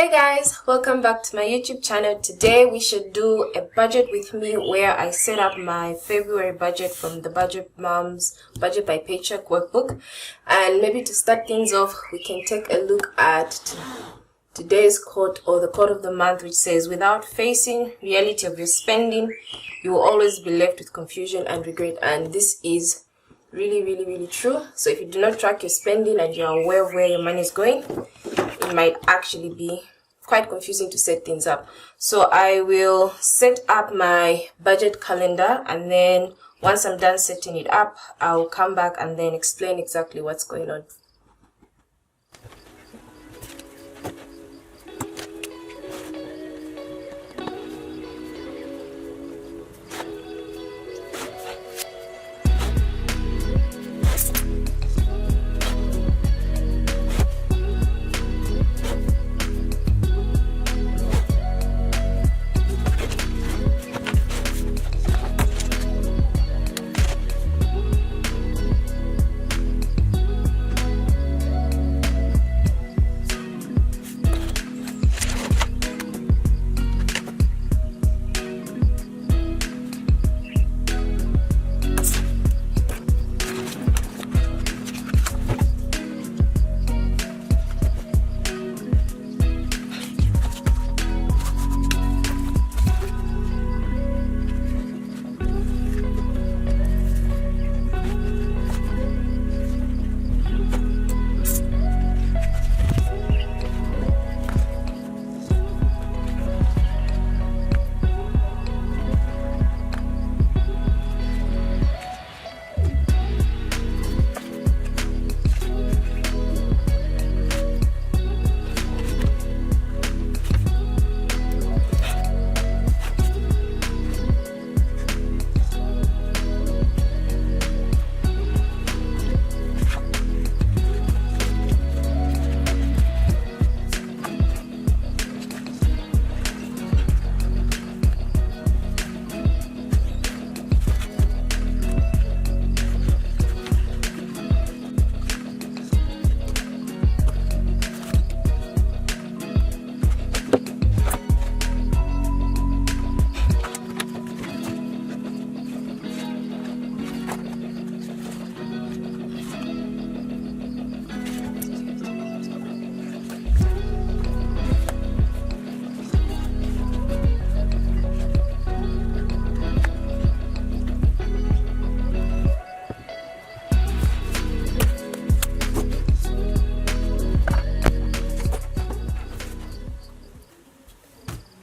Hey guys, welcome back to my YouTube channel. Today we should do a budget with me where I set up my February budget from the Budget Mom's Budget by Paycheck workbook. And maybe to start things off, we can take a look at today's quote, or the quote of the month, which says, without facing reality of your spending, you will always be left with confusion and regret. And this is really true. So if you do not track your spending and you're aware of where your money is going, it might actually be quite confusing to set things up. So I will set up my budget calendar, and then once I'm done setting it up, I'll come back and then explain exactly what's going on.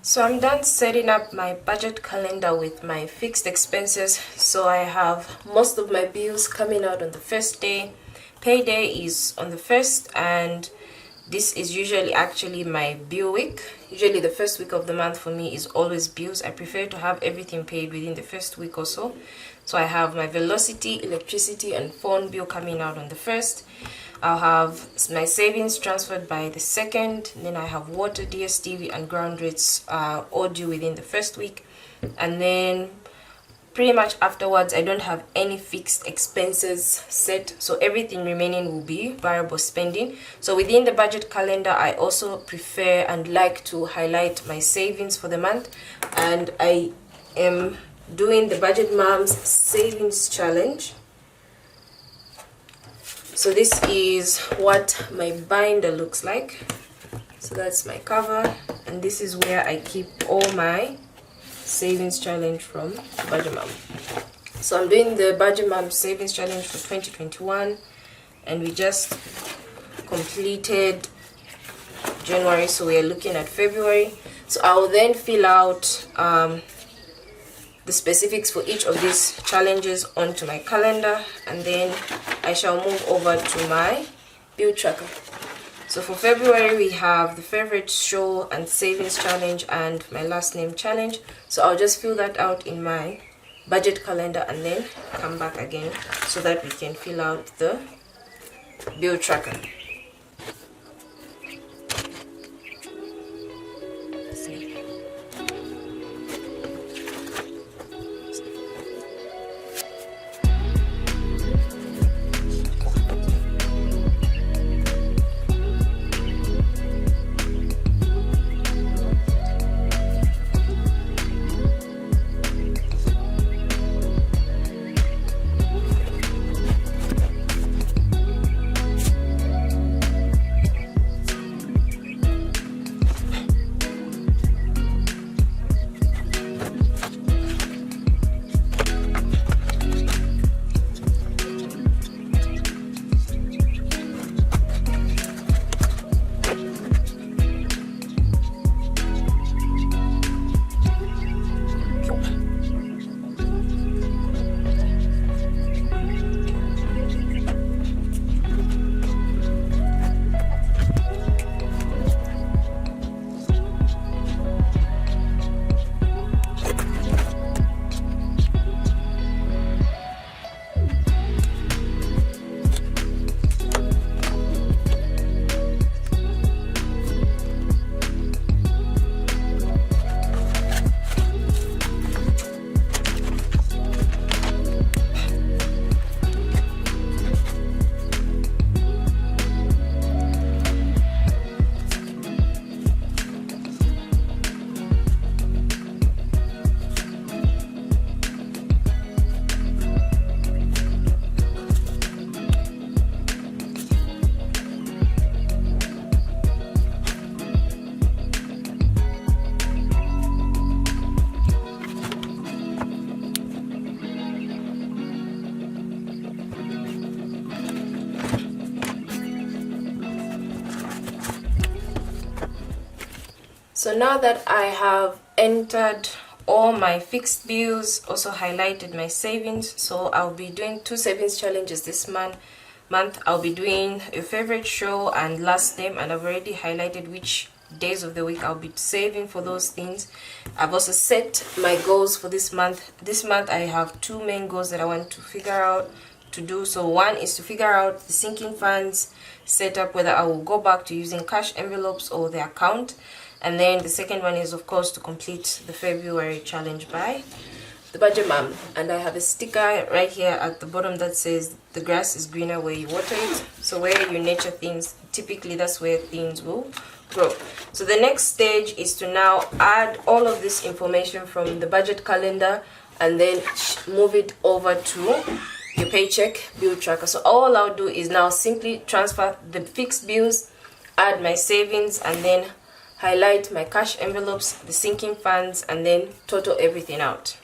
So I'm done setting up my budget calendar with my fixed expenses. So I have most of my bills coming out on the first day. Payday is on the first, and this is usually actually my bill week. Usually the first week of the month for me is always bills. I prefer to have everything paid within the first week or so. So I have my velocity, electricity, and phone bill coming out on the first. I'll have my savings transferred by the second. Then I have water, DSTV, and ground rates all due within the first week. And then pretty much afterwards, I don't have any fixed expenses set. So everything remaining will be variable spending. So within the budget calendar, I also prefer and like to highlight my savings for the month. And I am doing the Budget Mom's Savings Challenge. So this is what my binder looks like. So that's my cover, and this is where I keep all my savings challenge from Budget Mom. So I'm doing the Budget Mom Savings Challenge for 2021, and we just completed January, so we are looking at February. So I will then fill out the specifics for each of these challenges onto my calendar, and then I shall move over to my bill tracker. So for February, we have the favorite show and savings challenge and my last name challenge. So I'll just fill that out in my budget calendar and then come back again so that we can fill out the bill tracker. So now that I have entered all my fixed bills, also highlighted my savings, so I'll be doing 2 savings challenges this month. I'll be doing a favorite show and last name, and I've already highlighted which days of the week I'll be saving for those things. I've also set my goals for this month. This month I have 2 main goals that I want to figure out to do. So one is to figure out the sinking funds setup, whether I will go back to using cash envelopes or the account. And then the second one is, of course, to complete the February challenge by the Budget Mom. And I have a sticker right here at the bottom that says the grass is greener where you water it. So where you nurture things, typically that's where things will grow. So the next stage is to now add all of this information from the budget calendar and then move it over to your paycheck bill tracker. So all I'll do is now simply transfer the fixed bills, add my savings, and then highlight my cash envelopes, the sinking funds, and then total everything out.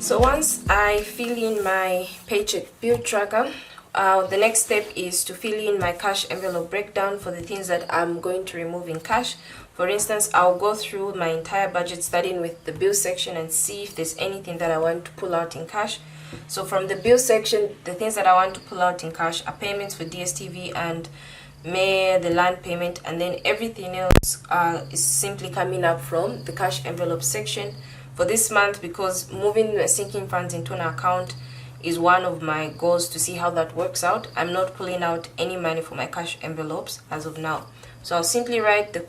So once I fill in my paycheck bill tracker, the next step is to fill in my cash envelope breakdown for the things that I'm going to remove in cash. For instance, I'll go through my entire budget starting with the bill section and see if there's anything that I want to pull out in cash. So from the bill section, the things that I want to pull out in cash are payments for DSTV and the land payment, and then everything else is simply coming up from the cash envelope section. For this month, because moving the sinking funds into an account is one of my goals to see how that works out, I'm not pulling out any money for my cash envelopes as of now. So I'll simply write the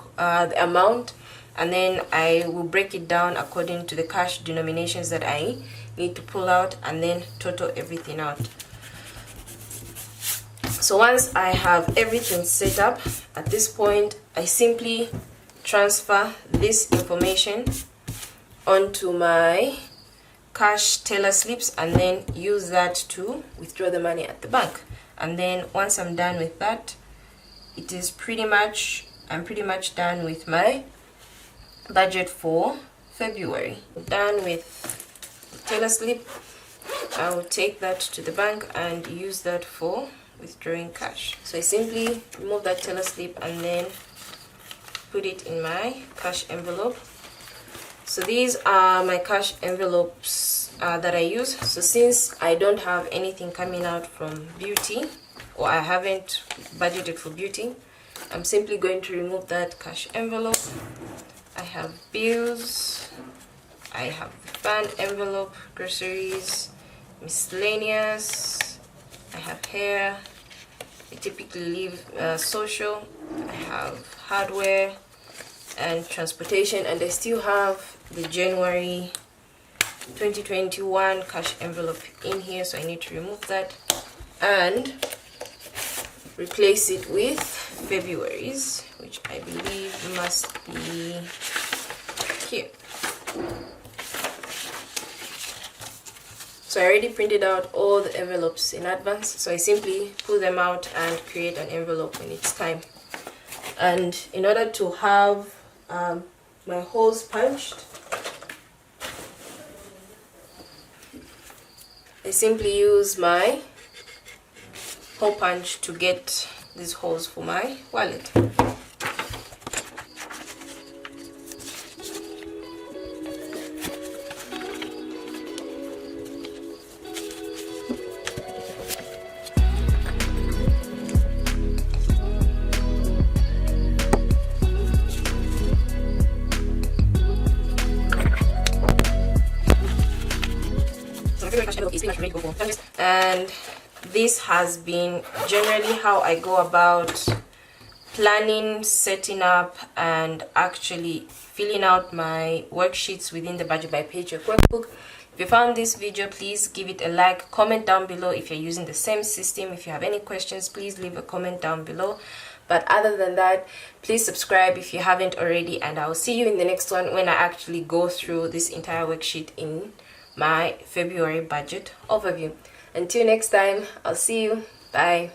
amount, and then I will break it down according to the cash denominations that I need to pull out, and then total everything out. So once I have everything set up, at this point I simply transfer this information onto my cash teller slips and then use that to withdraw the money at the bank. And then once I'm done with that, I'm pretty much done with my budget for February. Done with the teller slip, I will take that to the bank and use that for withdrawing cash. So I simply remove that teller slip and then put it in my cash envelope. So these are my cash envelopes that I use. So since I don't have anything coming out from beauty, or I haven't budgeted for beauty, I'm simply going to remove that cash envelope. I have bills, I have the fund envelope, groceries, miscellaneous, I have hair, I typically leave social, I have hardware and transportation, and I still have the January 2021 cash envelope in here, so I need to remove that and replace it with February's, which I believe must be here. So I already printed out all the envelopes in advance, so I simply pull them out and create an envelope when it's time. And in order to have my holes punched, I simply use my hole punch to get these holes for my wallet. And this has been generally how I go about planning, setting up, and actually filling out my worksheets within the Budget by Paycheck workbook. If you found this video, please give it a like, comment down below if you're using the same system. If you have any questions, please leave a comment down below. But other than that, please subscribe if you haven't already, and I'll see you in the next one when I actually go through this entire worksheet in my February budget overview. Until next time, I'll see you. Bye.